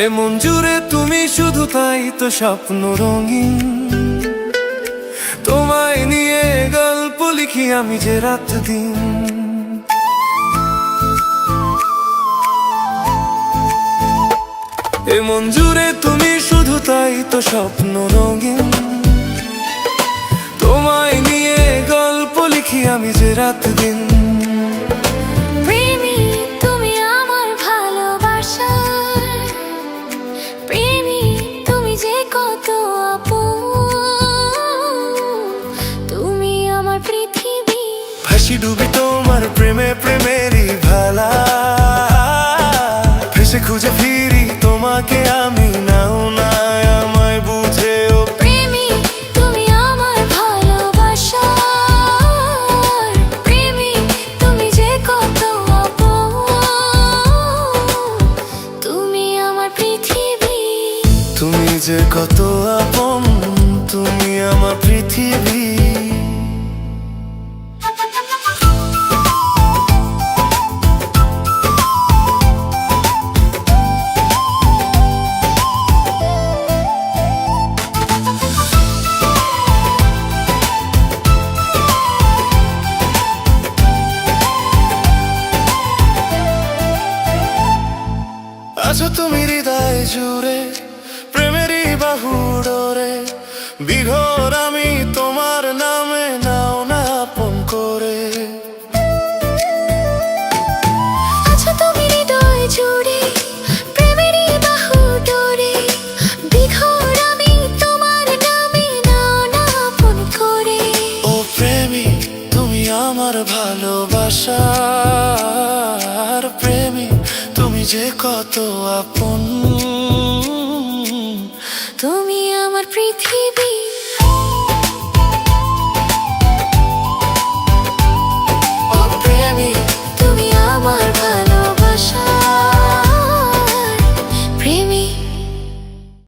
এমন জুড়ে তুমি শুধু, তাই তো স্বপ্ন রঙিন। তোমায় নিয়ে গল্প লিখি আমি যে রাত দিন। এমন জুড়ে তুমি শুধু, তাই তো স্বপ্ন রঙিন। তোমায় নিয়ে গল্প লিখি আমি যে রাত দিন। ভাসি ডুবি তোমার প্রেমে, প্রেমেরই ভালা ভেসে খুঁজে ফিরি তোমাকে আমি, নাও না আমায় বুঝে। ও প্রেমী তুমি আমার ভালোবাসার প্রেমী, তুমি যে কত আপন, তুমি আমার পৃথিবী। তুমি যে কত আপন, তুমি আমার পৃথিবী। আছো তুমি হৃদয় জুড়ে, প্রেমেরই বাহু ডোরে বিঘোর আমি তোমার নামে, নাও না আপন করে। আছো তুমি হৃদয় জুড়ে, প্রেমেরই বাহু ডোরে বিঘোর আমি তোমার নামে, নাও না আপন করে। ও প্রেমী তুমি আমার ভালোবাসার প্রেমী, তুমি যে কত আপন, তুমি আমার পৃথিবী।